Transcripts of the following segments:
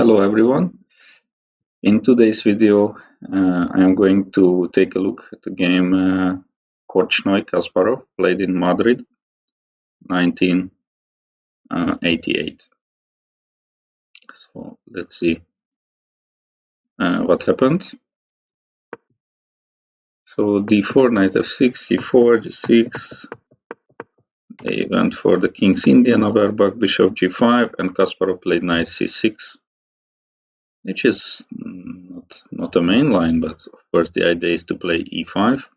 Hello everyone. In today's video, I am going to take a look at the game Kortschnoj Kasparov, played in Madrid, 1988. So let's see what happened. So d4, knight f6, c4, g6. They went for the King's Indian, Averbakh, bishop g5, and Kasparov played knight c6, which is not a main line, but of course the idea is to play e5.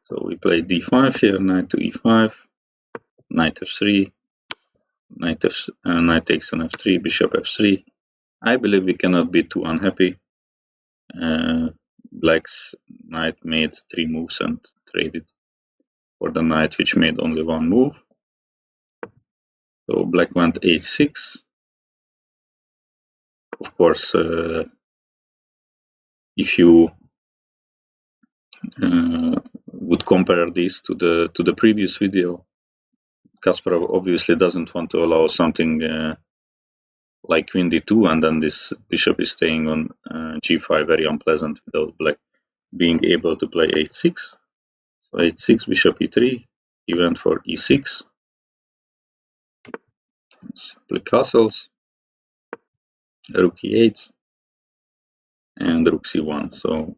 So we play d5 here, knight to e5, knight f3, knight takes on f3, bishop f3. I believe we cannot be too unhappy. Black's knight made 3 moves and traded for the knight, which made only 1 move. So black went h6. Of course, if you would compare this to the previous video, Kasparov obviously doesn't want to allow something like queen d2, and then this bishop is staying on g5, very unpleasant without black being able to play h6. So h6, bishop e3, he went for e6, simply castles, rook e8, and rook c1. So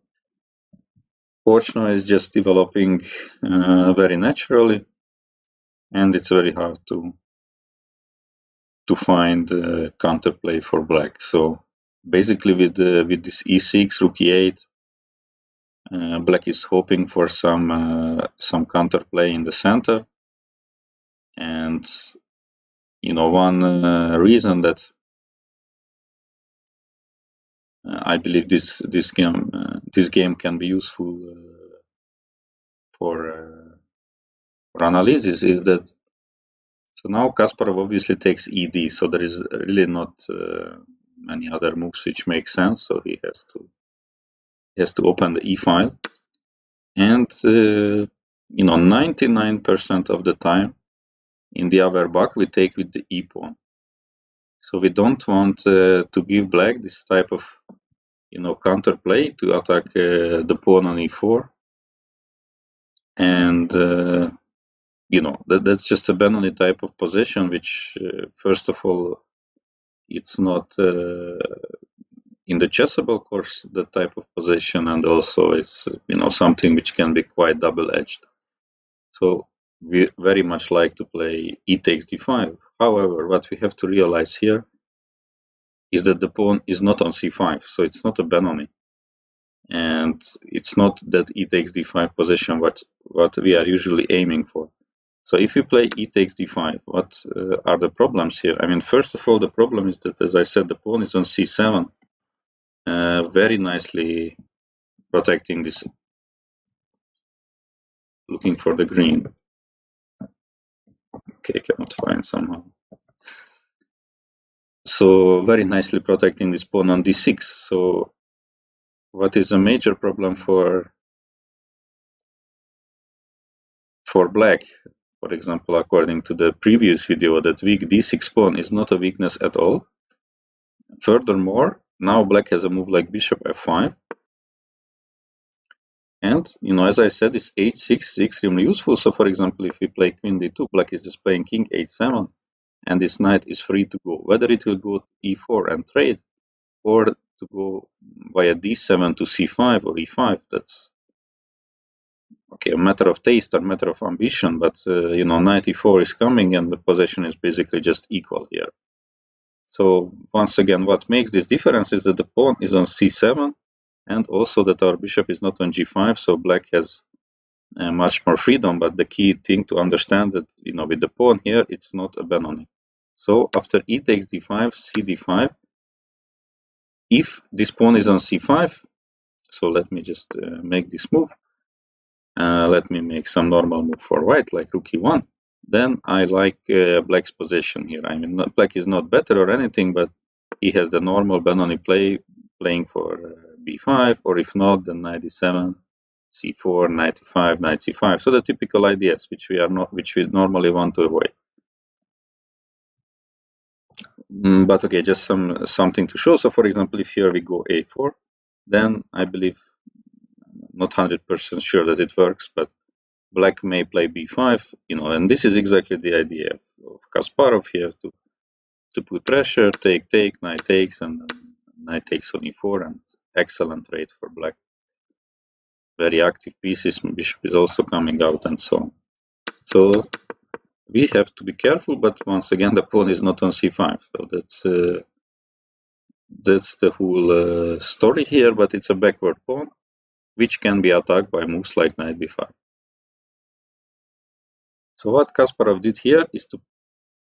Kortschnoj is just developing very naturally, and it's very hard to find counterplay for black. So basically with this e6, rook e8, black is hoping for some counterplay in the center. And one reason that I believe this game can be useful for analysis is that, so now Kasparov obviously takes ed, so there is really not many other moves which make sense. So he has to open the e file, and 99% of the time in the Averbakh we take with the e pawn. So we don't want to give black this type of counterplay to attack the pawn on e4, and that's just a Benoni type of position, which first of all, it's not in the chessable course, that type of position, and also it's something which can be quite double-edged. So we very much like to play e takes d5. However, what we have to realize here is that the pawn is not on c5, so it's not a Benoni, and it's not that e takes d5 position what we are usually aiming for. So if you play e takes d5, what are the problems here? I mean, first of all, the problem is that, as I said, the pawn is on c7, very nicely protecting this, looking for the green. Okay, cannot find somehow. So very nicely protecting this pawn on d6. So what is a major problem for black? For example, according to the previous video, that weak d6 pawn is not a weakness at all. Furthermore, now black has a move like bishop f5. And, as I said, this h6 is extremely useful. So, for example, if we play queen d2, black is just playing king h7, and this knight is free to go. Whether it will go to e4 and trade, or to go via d7 to c5 or e5, that's okay, a matter of taste or matter of ambition. But knight e4 is coming, and the position is basically just equal here. So once again, what makes this difference is that the pawn is on c7, and also that our bishop is not on g5, so black has much more freedom. But the key thing to understand that with the pawn here, it's not a Benoni. So after e takes d5, c d5, if this pawn is on c5, so let me just make this move. Let me make some normal move for white, like rook e1. Then I like black's position here. I mean, black is not better or anything, but he has the normal Benoni playing for b5, or if not, then knight d7, c4, knight e5, knight c5. So the typical ideas which we normally want to avoid. But okay, just something to show. So for example, if here we go a4, then I believe, not 100% sure that it works, but black may play b5, and this is exactly the idea of Kasparov here, to put pressure, take, knight takes, and then knight takes on e4, and excellent trade for black. Very active pieces, bishop is also coming out, and so on. So we have to be careful, but once again, the pawn is not on c5, so that's the whole story here, but it's a backward pawn, which can be attacked by moves like knight b5. So what Kasparov did here is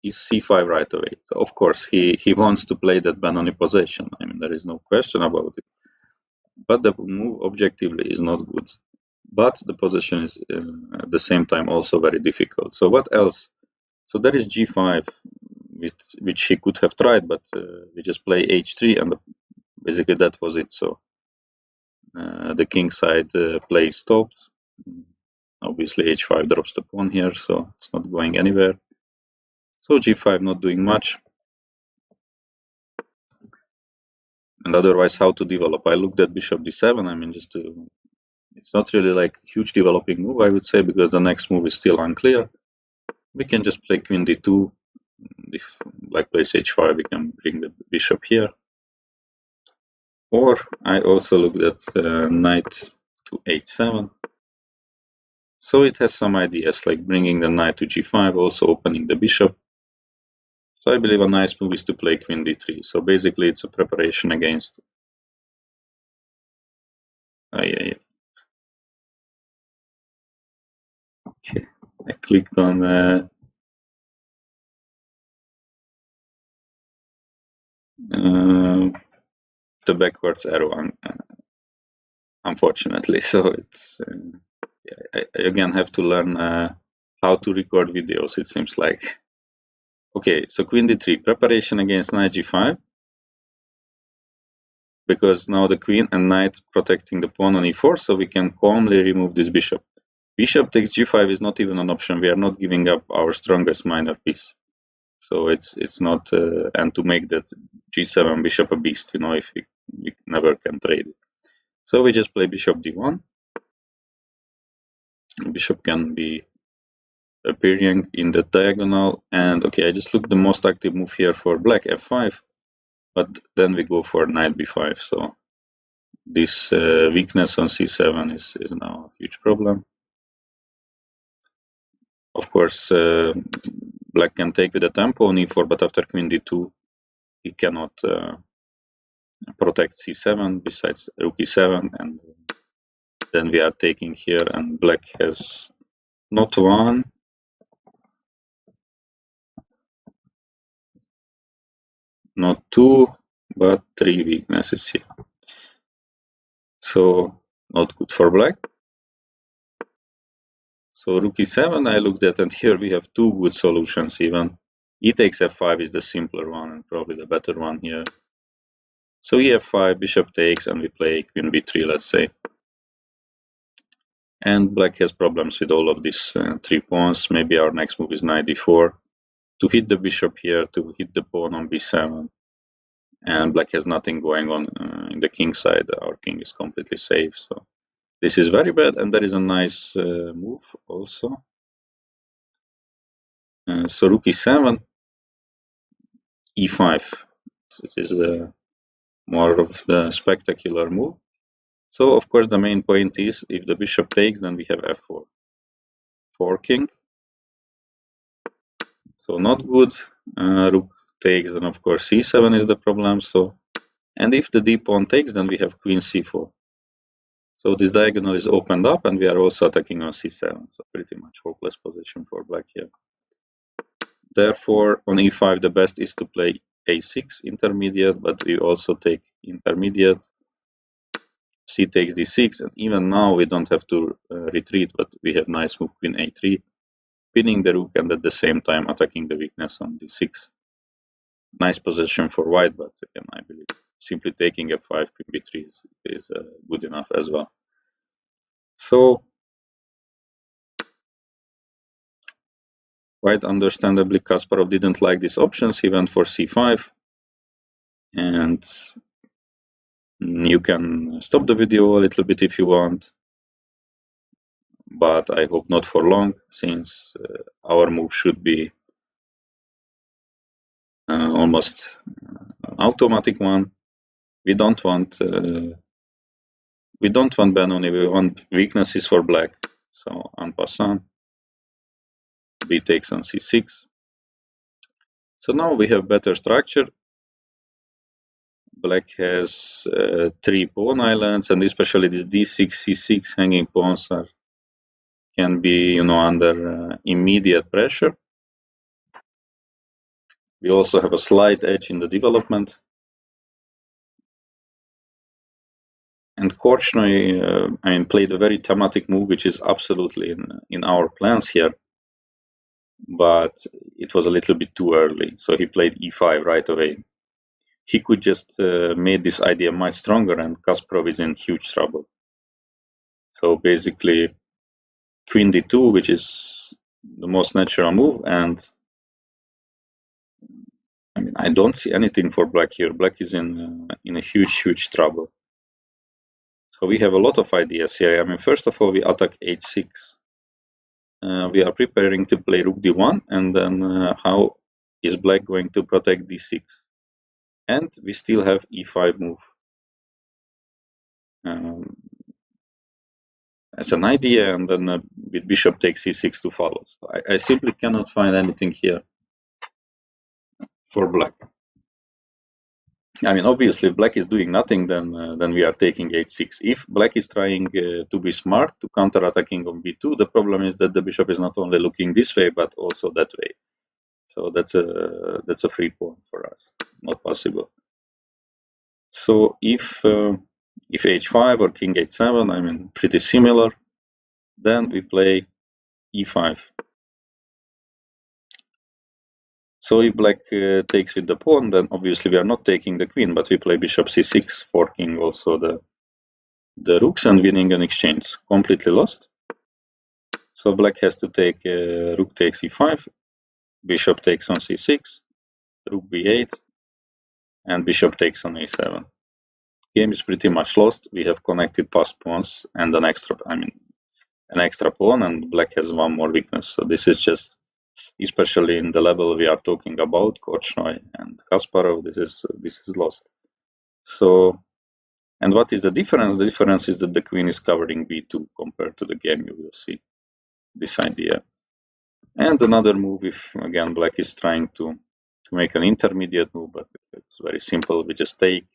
c5 right away. So of course, he wants to play that Benoni position. I mean, there is no question about it. But the move objectively is not good. But the position is at the same time also very difficult. So what else? So there is g5, which he could have tried, but we just play h3, and basically that was it. So the king side play stopped. Obviously h5 drops the pawn here, so it's not going anywhere. So g5 not doing much. And otherwise, how to develop? I looked at bishop d7. I mean, it's not really like huge developing move, I would say, because the next move is still unclear. We can just play queen d2. If black plays h5, we can bring the bishop here. Or I also looked at knight to h7. So it has some ideas, like bringing the knight to g5, also opening the bishop. So I believe a nice move is to play queen d3. So basically, it's a preparation against. Okay, I clicked on the backwards arrow, unfortunately. So it's I again have to learn how to record videos, it seems like. Okay, so queen d3, preparation against knight g5, because now the queen and knight protecting the pawn on e4, so we can calmly remove this bishop. Bishop takes g5 is not even an option. We are not giving up our strongest minor piece. So it's not, and to make that g7 bishop a beast, if we never can trade it. So we just play bishop d1. Bishop can be appearing in the diagonal, and okay, I just looked the most active move here for black, f5, but then we go for knight b5. So this weakness on c7 is now a huge problem. Of course, black can take with the tempo on e4, but after queen d2, he cannot protect c7 besides rook e7, and then we are taking here, and black has not one, not two, but three weaknesses here. So not good for black. So rook e7 I looked at, and here we have two good solutions even. E takes f5 is the simpler one and probably the better one here. So e5, bishop takes, and we play queen b3, let's say. And black has problems with all of these 3 pawns. Maybe our next move is knight d4 to hit the bishop here, to hit the pawn on b7. And black has nothing going on in the king side. Our king is completely safe. So this is very bad, and there is a nice move also. So rook e7, e5. This is more of the spectacular move. So of course the main point is, if the bishop takes, then we have f4. Forking. So not good. Rook takes, and of course c7 is the problem. So, and if the d pawn takes, then we have queen c4. So this diagonal is opened up, and we are also attacking on c7. So pretty much hopeless position for black here. Therefore, on e5, the best is to play a6 intermediate, but we also take intermediate. C takes d6, and even now we don't have to retreat, but we have nice move queen a3, pinning the rook, and at the same time attacking the weakness on d6. Nice position for white, but again, I believe simply taking f5, queen b3 is good enough as well. So Quite understandably, Kasparov didn't like these options. He went for c5, and you can stop the video a little bit if you want, but I hope not for long, since our move should be almost an automatic one. We don't want Benoni, we want weaknesses for black. So en passant, b takes on c6. So now we have better structure. Black has 3 pawn islands, and especially these d6, c6 hanging pawns can be, under immediate pressure. We also have a slight edge in the development. And Kortschnoj, played a very thematic move, which is absolutely in our plans here. But it was a little bit too early, so he played e5 right away. He could just made this idea much stronger, and Kasparov is in huge trouble. So basically, queen d2, which is the most natural move, and I don't see anything for black here. Black is in a huge trouble. So we have a lot of ideas here. First of all, we attack h6. We are preparing to play rook d1, and then how is black going to protect d6? And we still have e5 move as an idea, and then with bishop takes c6 to follow. So I simply cannot find anything here for black. Obviously, if black is doing nothing, then we are taking h6. If black is trying to be smart to counter-attacking on b2, the problem is that the bishop is not only looking this way, but also that way. So that's a free pawn for us, not possible. So if h5 or king h7, pretty similar, then we play e5. So if black takes with the pawn, then obviously we are not taking the queen, but we play bishop c6, forking also the rooks and winning an exchange. Completely lost. So black has to take rook takes e5, bishop takes on c6, rook b8, and bishop takes on a7. Game is pretty much lost. We have connected passed pawns and an extra pawn, and black has one more weakness. So this is just, especially in the level we are talking about, Kortschnoj and Kasparov, this is lost. So, and what is the difference? The difference is that the queen is covering b2 compared to the game. You will see this idea. And another move, if again black is trying to make an intermediate move, but it's very simple. We just take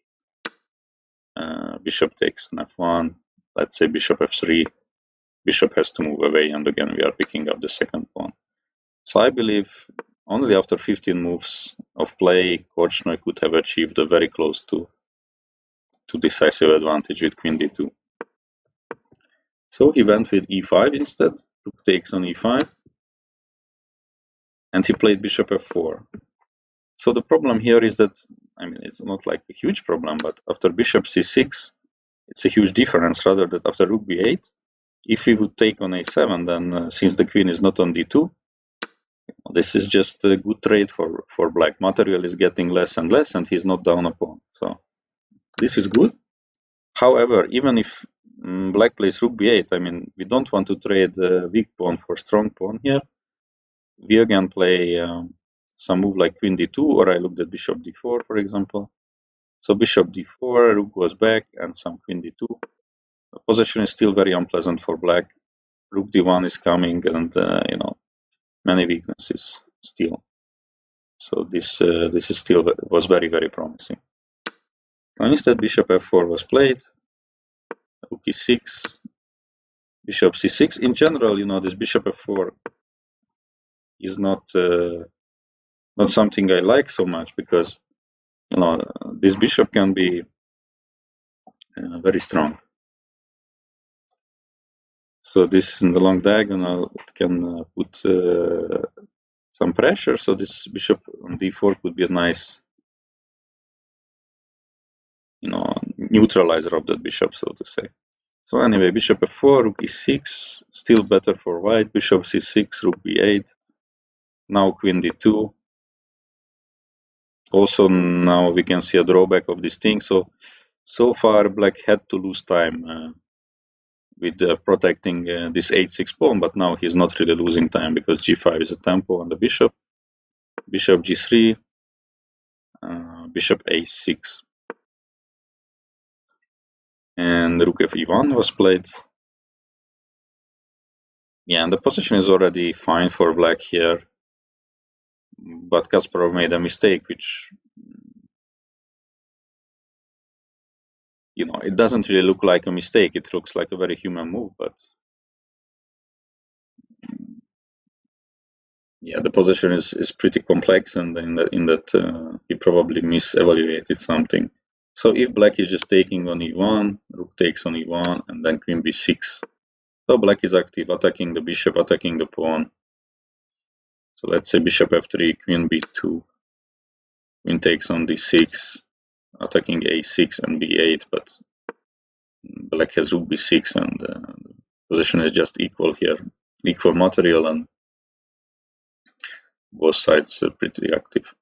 bishop takes on f1. Let's say bishop f3. Bishop has to move away, and again we are picking up the second pawn. So I believe only after 15 moves of play, Kortschnoj could have achieved a very close to decisive advantage with queen d2. So he went with e5 instead. Rook takes on e5, and he played bishop f4. So the problem here is that, it's not like a huge problem, but after bishop c6, it's a huge difference, rather than after rook b8. If we would take on a7, then since the queen is not on d2, this is just a good trade for black. Material is getting less and less, and he's not down a pawn. So this is good. However, even if black plays rook b8, we don't want to trade weak pawn for strong pawn here. We again play some move like queen d2, or I looked at bishop d4, for example. So bishop d4, rook goes back, and some queen d2. The position is still very unpleasant for black. Rook d1 is coming, and many weaknesses still. So this is still was very, very promising. So instead, bishop f4 was played. Rook e6, bishop c6. In general, this bishop f4 is not something I like so much, because this bishop can be very strong. So this in the long diagonal, it can put some pressure. So this bishop on d4 could be a nice, neutralizer of that bishop, so to say. So anyway, bishop f4, rook e6, still better for white. Bishop c6, rook b8. Now queen d2. Also now we can see a drawback of this thing. So far black had to lose time with protecting this h6 pawn, but now he's not really losing time because g5 is a tempo on the bishop. Bishop g3, bishop a6, and rook f1 was played. Yeah, and the position is already fine for black here, but Kasparov made a mistake, which, you know, it doesn't really look like a mistake. It looks like a very human move, but yeah, the position is pretty complex, and in that he probably misevaluated something. So if black is just taking on e1, rook takes on e1, and then queen b6. So black is active, attacking the bishop, attacking the pawn. So let's say bishop f3, queen b2, queen takes on d6, attacking a6 and b8, but black has rook b6, and the position is just equal here, equal material, and both sides are pretty active.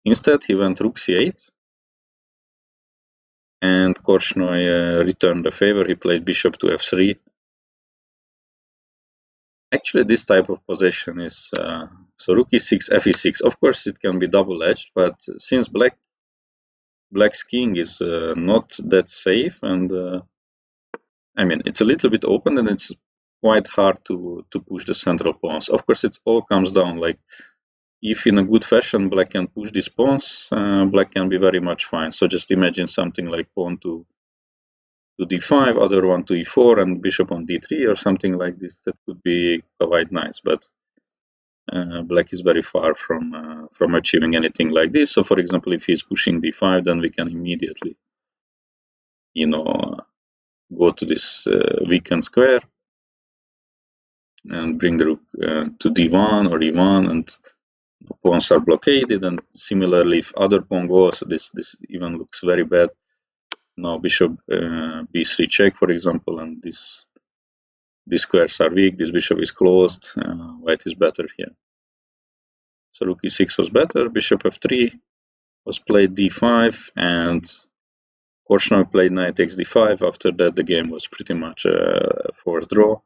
Instead, he went rook c8, and Kortschnoj returned the favor. He played bishop to f3. Actually, this type of position is so rook e6, f e6. Of course, it can be double-edged, but since black's king is not that safe, and I mean it's a little bit open, and it's quite hard to push the central pawns. Of course, it all comes down, like, if in a good fashion black can push these pawns, black can be very much fine. So just imagine something like pawn to d5, other one to e4, and bishop on d3 or something like this. That could be quite nice, but black is very far from achieving anything like this. So for example, if he's pushing d5, then we can immediately, you know, go to this weakened square and bring the rook to d1 or e1, and the pawns are blockaded. And similarly, if other pawn goes, this even looks very bad. Now bishop b3 check, for example, and these squares are weak, this bishop is closed, white is better here. So rook e6 was better, bishop f3 was played, d5, and Kortschnoj played knight takes d5. After that, the game was pretty much a forced draw.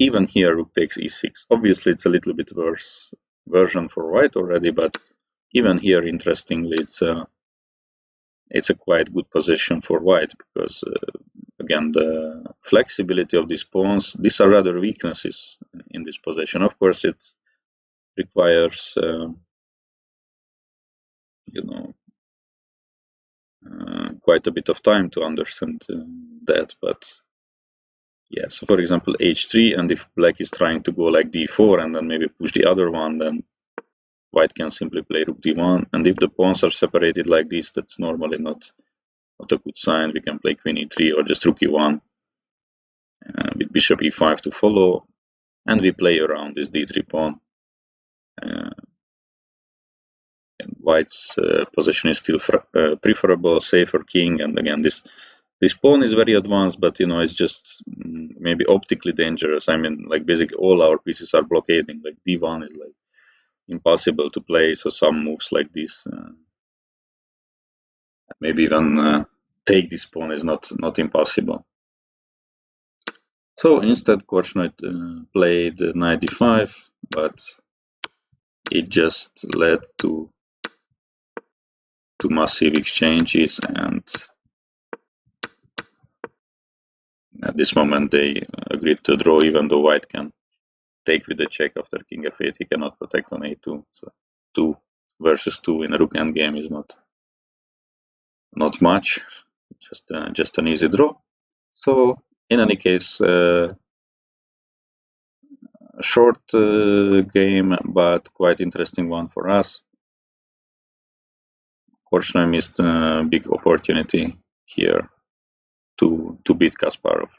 Even here, rook takes e6. Obviously, it's a little bit worse version for white already, but even here, interestingly, it's a quite good position for white, because again, the flexibility of these pawns, these are rather weaknesses in this position. Of course, it requires you know, quite a bit of time to understand that, but yeah. So for example, h3, and if black is trying to go like d4 and then maybe push the other one, then white can simply play rook d1. And if the pawns are separated like this, that's normally not a good sign. We can play queen e3 or just rook e1 with bishop e5 to follow, and we play around this d3 pawn. And white's position is still preferable, safer king. And again, this pawn is very advanced, but you know, it's just maybe optically dangerous. I mean, like basically all our pieces are blockading. Like d1 is like impossible to play. So some moves like this, maybe even take this pawn is not impossible. So instead, Kortschnoj played knight d5, but it just led to massive exchanges, and at this moment they agreed to draw, even though white can take with the check after king f8. He cannot protect on a2. So 2 versus 2 in a rook endgame is not much, just an easy draw. So in any case, a short game, but quite interesting one for us. Kortschnoj missed a big opportunity here to beat Kasparov.